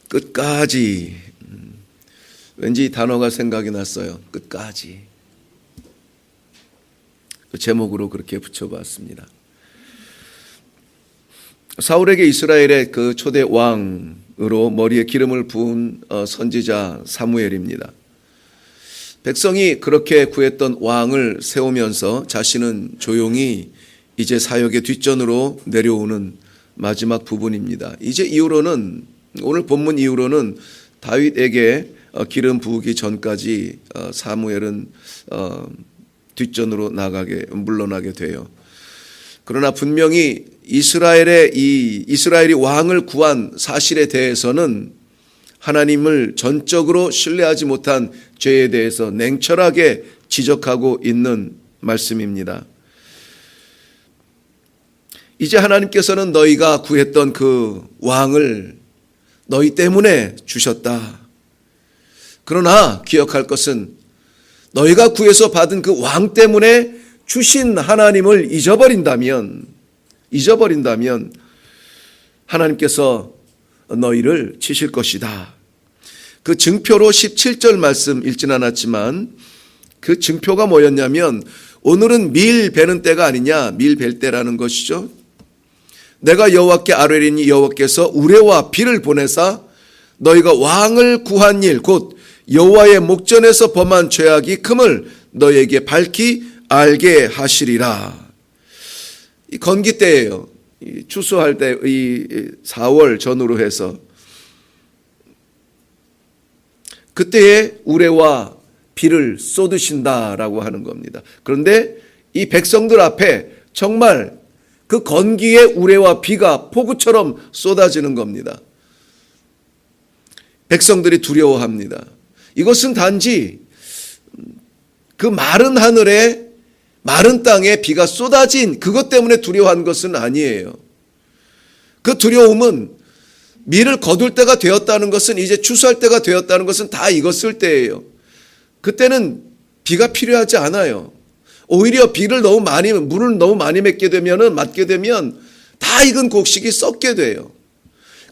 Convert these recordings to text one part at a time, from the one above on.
끝까지. 왠지 이 단어가 생각이 났어요. 끝까지. 제목으로 그렇게 붙여봤습니다. 사울에게 이스라엘의 그 초대 왕으로 머리에 기름을 부은 선지자 사무엘입니다. 백성이 그렇게 구했던 왕을 세우면서 자신은 조용히 이제 사역의 뒷전으로 내려오는 마지막 부분입니다. 이제 이후로는, 오늘 본문 이후로는 다윗에게 기름 부으기 전까지 사무엘은 뒷전으로 물러나게 돼요. 그러나 분명히 이스라엘이 왕을 구한 사실에 대해서는 하나님을 전적으로 신뢰하지 못한 죄에 대해서 냉철하게 지적하고 있는 말씀입니다. 이제 하나님께서는 너희가 구했던 그 왕을 너희 때문에 주셨다. 그러나 기억할 것은 너희가 구해서 받은 그 왕 때문에 주신 하나님을 잊어버린다면 하나님께서 너희를 치실 것이다. 그 증표로 17절 말씀 읽진 않았지만 그 증표가 뭐였냐면 오늘은 밀 베는 때가 아니냐, 밀 벨 때라는 것이죠. 내가 여호와께 아뢰리니 여호와께서 우레와 비를 보내사 너희가 왕을 구한 일 곧 여호와의 목전에서 범한 죄악이 큼을 너희에게 밝히 알게 하시리라. 이 건기 때예요. 추수할 때 이 4월 전후로 해서 그때에 우레와 비를 쏟으신다라고 하는 겁니다. 그런데 이 백성들 앞에 정말 그 건기에 우레와 비가 폭우처럼 쏟아지는 겁니다. 백성들이 두려워합니다. 이것은 단지 그 마른 하늘에 마른 땅에 비가 쏟아진 그것 때문에 두려워한 것은 아니에요. 그 두려움은 밀을 거둘 때가 되었다는 것은, 이제 추수할 때가 되었다는 것은 다 익었을 때예요. 그때는 비가 필요하지 않아요. 오히려 물을 너무 많이 맞게 되면 다 익은 곡식이 썩게 돼요.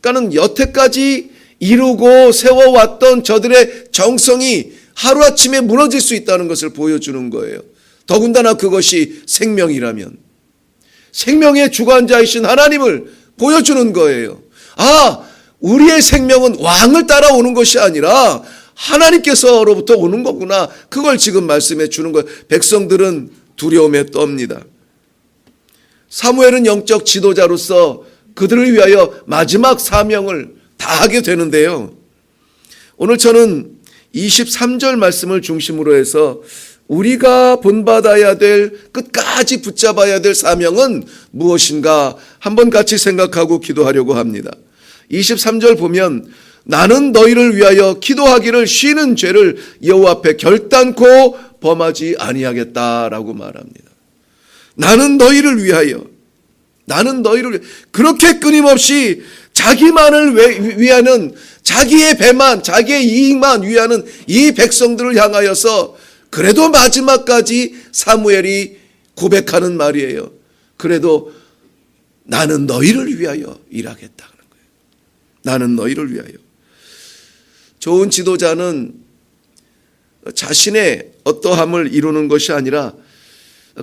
그러니까는 여태까지 이루고 세워왔던 저들의 정성이 하루아침에 무너질 수 있다는 것을 보여주는 거예요. 더군다나 그것이 생명이라면 생명의 주관자이신 하나님을 보여주는 거예요. 우리의 생명은 왕을 따라오는 것이 아니라 하나님께서로부터 오는 거구나. 그걸 지금 말씀해 주는 거예요. 백성들은 두려움에 떱니다. 사무엘은 영적 지도자로서 그들을 위하여 마지막 사명을 다하게 되는데요. 오늘 저는 23절 말씀을 중심으로 해서 우리가 본받아야 될, 끝까지 붙잡아야 될 사명은 무엇인가 한번 같이 생각하고 기도하려고 합니다. 23절 보면 나는 너희를 위하여 기도하기를 쉬는 죄를 여호와 앞에 결단코 범하지 아니하겠다라고 말합니다. 나는 너희를 위하여 그렇게 끊임없이 자기만을 위하는, 자기의 배만, 자기의 이익만 위하는 이 백성들을 향하여서 그래도 마지막까지 사무엘이 고백하는 말이에요. 그래도 나는 너희를 위하여 일하겠다. 나는 너희를 위하여. 좋은 지도자는 자신의 어떠함을 이루는 것이 아니라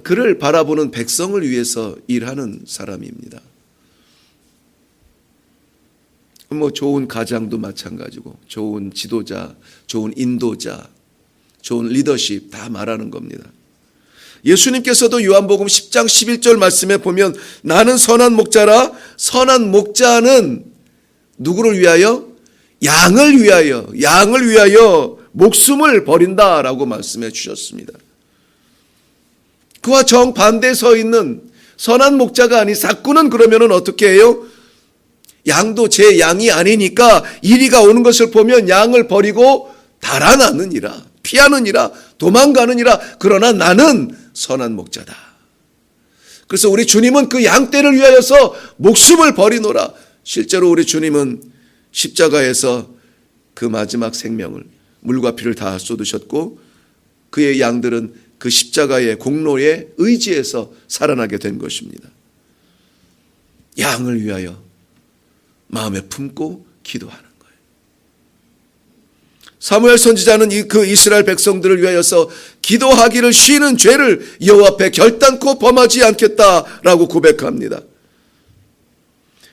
그를 바라보는 백성을 위해서 일하는 사람입니다. 좋은 가장도 마찬가지고, 좋은 지도자, 좋은 인도자, 좋은 리더십 다 말하는 겁니다. 예수님께서도 요한복음 10장 11절 말씀에 보면 나는 선한 목자라, 선한 목자는 누구를 위하여? 양을 위하여 목숨을 버린다라고 말씀해 주셨습니다. 그와 정반대에 서 있는 선한 목자가 아닌 사꾼은 그러면은 어떻게 해요? 양도 제 양이 아니니까 이리가 오는 것을 보면 양을 버리고 달아나느니라, 피하느니라, 도망가느니라. 그러나 나는 선한 목자다. 그래서 우리 주님은 그 양떼를 위하여서 목숨을 버리노라. 실제로 우리 주님은 십자가에서 그 마지막 생명을, 물과 피를 다 쏟으셨고 그의 양들은 그 십자가의 공로에 의지해서 살아나게 된 것입니다. 양을 위하여 마음에 품고 기도하는 거예요. 사무엘 선지자는 그 이스라엘 백성들을 위하여서 기도하기를 쉬는 죄를 여호와 앞에 결단코 범하지 않겠다라고 고백합니다.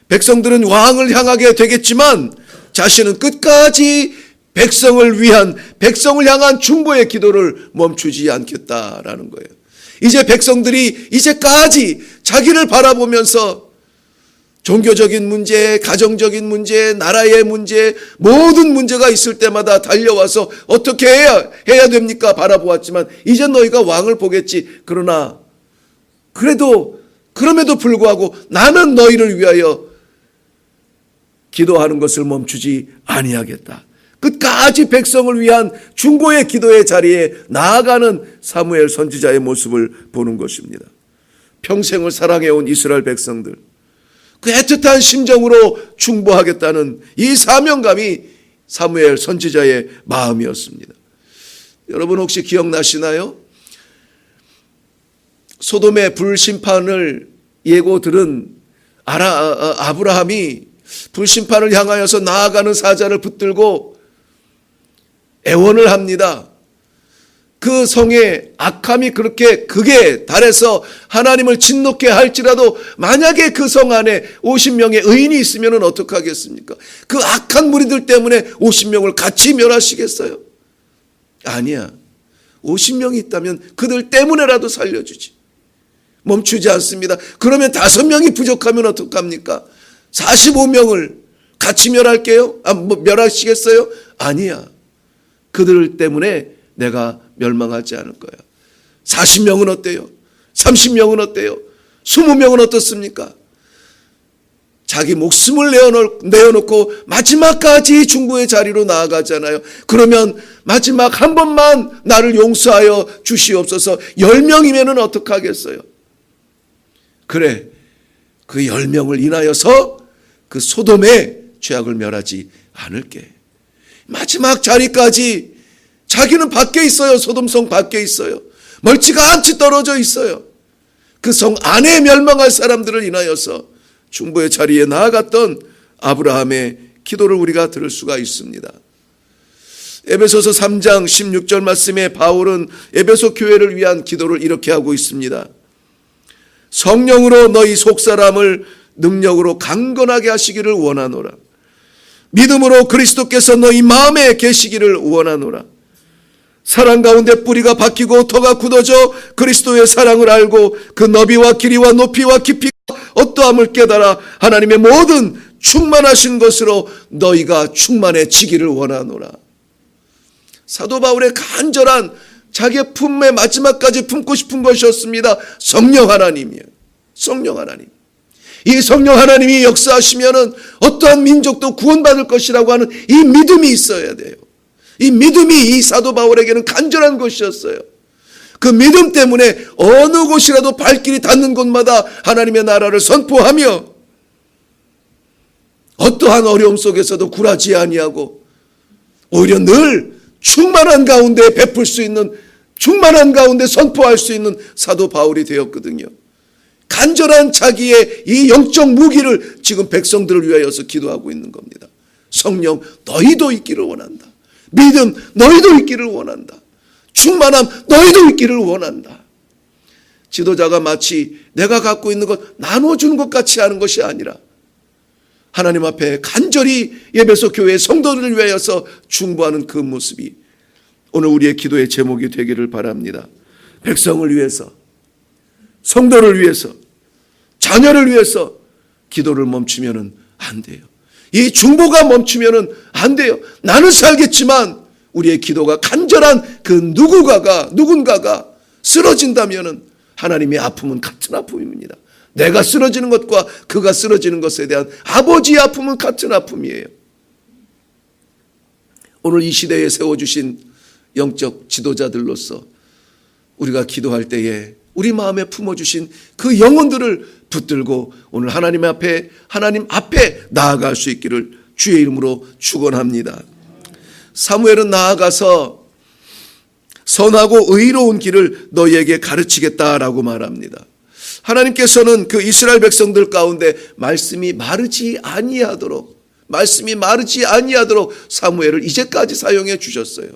백성들은 왕을 향하게 되겠지만 자신은 끝까지 백성을 향한 중보의 기도를 멈추지 않겠다라는 거예요. 이제 백성들이 이제까지 자기를 바라보면서 종교적인 문제, 가정적인 문제, 나라의 문제, 모든 문제가 있을 때마다 달려와서 어떻게 해야 됩니까? 바라보았지만 이제 너희가 왕을 보겠지. 그럼에도 불구하고 나는 너희를 위하여 기도하는 것을 멈추지 아니하겠다. 끝까지 백성을 위한 중보의 기도의 자리에 나아가는 사무엘 선지자의 모습을 보는 것입니다. 평생을 사랑해온 이스라엘 백성들, 그 애틋한 심정으로 중보하겠다는 이 사명감이 사무엘 선지자의 마음이었습니다. 여러분 혹시 기억나시나요? 소돔의 불심판을 예고 들은 아브라함이 불심판을 향하여서 나아가는 사자를 붙들고 애원을 합니다. 그 성의 악함이 그렇게 극에 달해서 하나님을 진노케 할지라도 만약에 그 성 안에 50명의 의인이 있으면 어떡하겠습니까? 그 악한 무리들 때문에 50명을 같이 멸하시겠어요? 아니야. 50명이 있다면 그들 때문에라도 살려주지. 멈추지 않습니다. 그러면 5명이 부족하면 어떡합니까? 45명을 같이 멸할게요? 멸하시겠어요? 아니야. 그들 때문에 내가 멸망하지 않을 거야. 40명은 어때요? 30명은 어때요? 20명은 어떻습니까? 자기 목숨을 내어놓고 마지막까지 중보의 자리로 나아가잖아요. 그러면 마지막 한 번만 나를 용서하여 주시옵소서. 10명이면 어떡하겠어요? 그래, 그 10명을 인하여서 그 소돔의 죄악을 멸하지 않을게. 마지막 자리까지 자기는 밖에 있어요. 소돔성 밖에 있어요. 멀찌가 않지 떨어져 있어요. 그 성 안에 멸망할 사람들을 인하여서 중보의 자리에 나아갔던 아브라함의 기도를 우리가 들을 수가 있습니다. 에베소서 3장 16절 말씀에 바울은 에베소 교회를 위한 기도를 이렇게 하고 있습니다. 성령으로 너희 속사람을 능력으로 강건하게 하시기를 원하노라. 믿음으로 그리스도께서 너희 마음에 계시기를 원하노라. 사랑 가운데 뿌리가 박히고 터가 굳어져 그리스도의 사랑을 알고 그 너비와 길이와 높이와 깊이와 어떠함을 깨달아 하나님의 모든 충만하신 것으로 너희가 충만해지기를 원하노라. 사도 바울의 간절한 자기의 품의 마지막까지 품고 싶은 것이었습니다. 성령 하나님이에요. 성령 하나님. 이 성령 하나님이 역사하시면은 어떠한 민족도 구원받을 것이라고 하는 이 믿음이 있어야 돼요. 이 믿음이 이 사도 바울에게는 간절한 것이었어요. 그 믿음 때문에 어느 곳이라도 발길이 닿는 곳마다 하나님의 나라를 선포하며 어떠한 어려움 속에서도 굴하지 아니하고 오히려 늘 충만한 가운데 베풀 수 있는, 충만한 가운데 선포할 수 있는 사도 바울이 되었거든요. 간절한 자기의 이 영적 무기를 지금 백성들을 위하여서 기도하고 있는 겁니다. 성령 너희도 있기를 원한다. 믿음 너희도 있기를 원한다. 충만함 너희도 있기를 원한다. 지도자가 마치 내가 갖고 있는 것 나눠주는 것 같이 하는 것이 아니라 하나님 앞에 간절히 에베소 교회의 성도들을 위하여서 중보하는 그 모습이 오늘 우리의 기도의 제목이 되기를 바랍니다. 백성을 위해서, 성도를 위해서, 자녀를 위해서 기도를 멈추면 안 돼요. 이 중보가 멈추면 안 돼요. 나는 살겠지만 우리의 기도가 간절한 그 누군가가 쓰러진다면 하나님의 아픔은 같은 아픔입니다. 내가 쓰러지는 것과 그가 쓰러지는 것에 대한 아버지의 아픔은 같은 아픔이에요. 오늘 이 시대에 세워주신 영적 지도자들로서 우리가 기도할 때에 우리 마음에 품어주신 그 영혼들을 붙들고 오늘 하나님 앞에 나아갈 수 있기를 주의 이름으로 축원합니다. 사무엘은 나아가서 선하고 의로운 길을 너희에게 가르치겠다라고 말합니다. 하나님께서는 그 이스라엘 백성들 가운데 말씀이 마르지 아니하도록 말씀이 마르지 아니하도록 사무엘을 이제까지 사용해 주셨어요.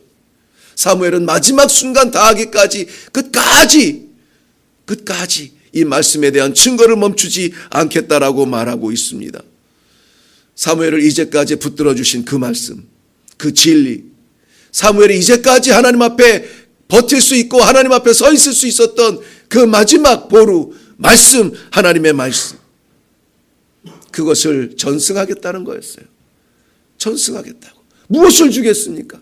사무엘은 마지막 순간 다하기까지 끝까지 이 말씀에 대한 증거를 멈추지 않겠다라고 말하고 있습니다. 사무엘을 이제까지 붙들어 주신 그 말씀, 그 진리, 사무엘이 이제까지 하나님 앞에 버틸 수 있고 하나님 앞에 서 있을 수 있었던 그 마지막 보루, 말씀, 하나님의 말씀, 그것을 전승하겠다는 거였어요. 전승하겠다고. 무엇을 주겠습니까?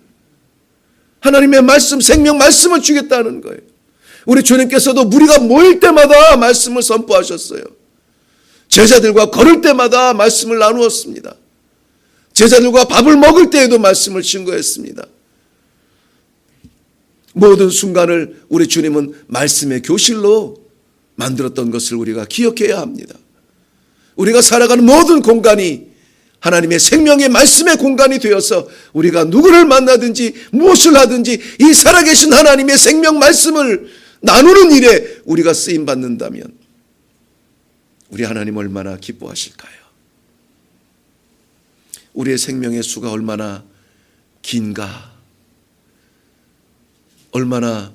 하나님의 말씀, 생명 말씀을 주겠다는 거예요. 우리 주님께서도 무리가 모일 때마다 말씀을 선포하셨어요. 제자들과 걸을 때마다 말씀을 나누었습니다. 제자들과 밥을 먹을 때에도 말씀을 증거했습니다. 모든 순간을 우리 주님은 말씀의 교실로 만들었던 것을 우리가 기억해야 합니다. 우리가 살아가는 모든 공간이 하나님의 생명의 말씀의 공간이 되어서 우리가 누구를 만나든지 무엇을 하든지 이 살아계신 하나님의 생명 말씀을 나누는 일에 우리가 쓰임받는다면 우리 하나님 얼마나 기뻐하실까요? 우리의 생명의 수가 얼마나 긴가, 얼마나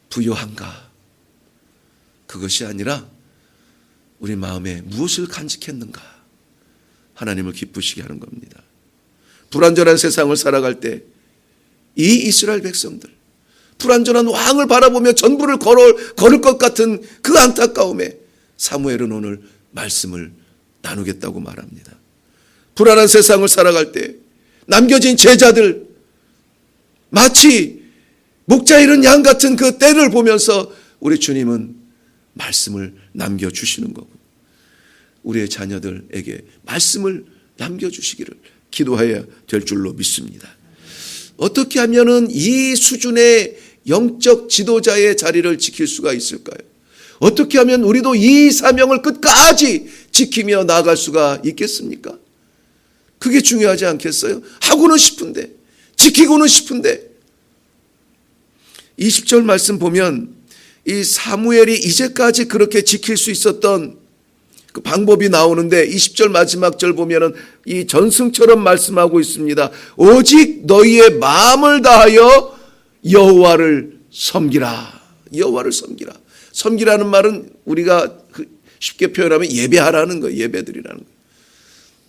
부요한가. 그것이 아니라 우리 마음에 무엇을 간직했는가, 하나님을 기쁘시게 하는 겁니다. 불완전한 세상을 살아갈 때 이 이스라엘 백성들, 불완전한 왕을 바라보며 전부를 걸을 것 같은 그 안타까움에 사무엘은 오늘 말씀을 나누겠다고 말합니다. 불안한 세상을 살아갈 때 남겨진 제자들, 마치 목자 잃은 양 같은 그 때를 보면서 우리 주님은 말씀을 남겨주시는 거고, 우리의 자녀들에게 말씀을 남겨주시기를 기도해야 될 줄로 믿습니다. 어떻게 하면은 이 수준의 영적 지도자의 자리를 지킬 수가 있을까요? 어떻게 하면 우리도 이 사명을 끝까지 지키며 나아갈 수가 있겠습니까? 그게 중요하지 않겠어요? 하고는 싶은데, 지키고는 싶은데. 20절 말씀 보면 이 사무엘이 이제까지 그렇게 지킬 수 있었던 그 방법이 나오는데, 20절 마지막 절 보면은 이 전승처럼 말씀하고 있습니다. 오직 너희의 마음을 다하여 여호와를 섬기라. 여호와를 섬기라. 섬기라는 말은 우리가 쉽게 표현하면 예배하라는 거예요. 예배드리라는 거예요.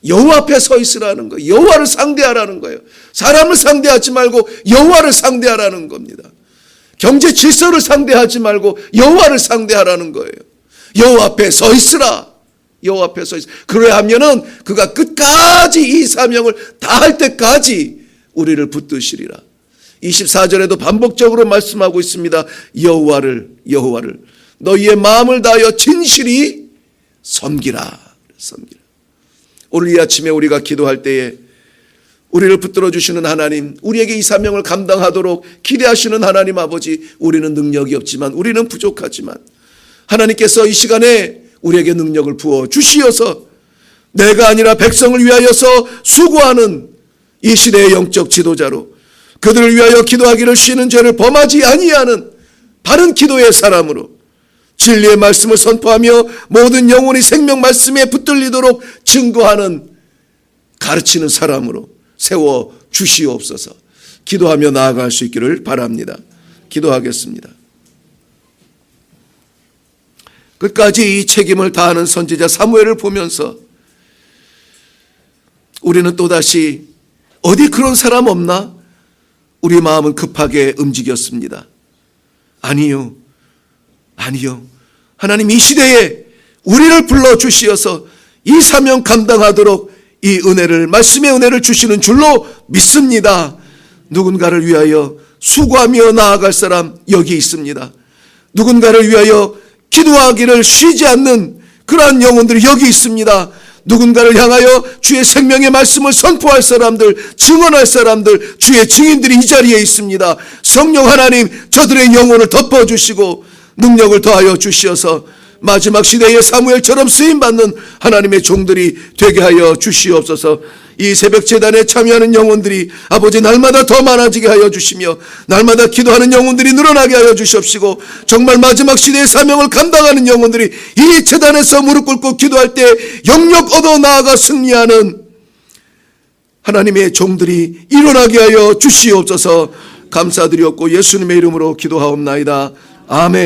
여호와 앞에 서 있으라는 거예요. 여호와를 상대하라는 거예요. 사람을 상대하지 말고 여호와를 상대하라는 겁니다. 경제 질서를 상대하지 말고 여호와를 상대하라는 거예요. 여호와 앞에 서 있으라. 여호와 앞에 서 있으라. 그래야 하면은 그가 끝까지 이 사명을 다할 때까지 우리를 붙드시리라. 24절에도 반복적으로 말씀하고 있습니다. 여호와를 너희의 마음을 다하여 진실히 섬기라. 오늘 이 아침에 우리가 기도할 때에 우리를 붙들어 주시는 하나님, 우리에게 이 사명을 감당하도록 기대하시는 하나님 아버지, 우리는 능력이 없지만, 우리는 부족하지만 하나님께서 이 시간에 우리에게 능력을 부어 주시어서 내가 아니라 백성을 위하여서 수고하는 이 시대의 영적 지도자로, 그들을 위하여 기도하기를 쉬는 죄를 범하지 아니하는 바른 기도의 사람으로, 진리의 말씀을 선포하며 모든 영혼이 생명 말씀에 붙들리도록 증거하는, 가르치는 사람으로 세워 주시옵소서. 기도하며 나아갈 수 있기를 바랍니다. 기도하겠습니다. 끝까지 이 책임을 다하는 선지자 사무엘을 보면서 우리는 또다시 어디 그런 사람 없나? 우리 마음은 급하게 움직였습니다. 아니요. 하나님 이 시대에 우리를 불러주시어서 이 사명 감당하도록 이 은혜를, 말씀의 은혜를 주시는 줄로 믿습니다. 누군가를 위하여 수고하며 나아갈 사람 여기 있습니다. 누군가를 위하여 기도하기를 쉬지 않는 그러한 영혼들이 여기 있습니다. 누군가를 향하여 주의 생명의 말씀을 선포할 사람들, 증언할 사람들, 주의 증인들이 이 자리에 있습니다. 성령 하나님, 저들의 영혼을 덮어주시고 능력을 더하여 주시어서 마지막 시대의 사무엘처럼 쓰임받는 하나님의 종들이 되게 하여 주시옵소서. 이 새벽 제단에 참여하는 영혼들이 아버지 날마다 더 많아지게 하여 주시며 날마다 기도하는 영혼들이 늘어나게 하여 주시옵시고, 정말 마지막 시대의 사명을 감당하는 영혼들이 이 제단에서 무릎 꿇고 기도할 때 영역 얻어 나아가 승리하는 하나님의 종들이 일어나게 하여 주시옵소서. 감사드렸고 예수님의 이름으로 기도하옵나이다. 아멘.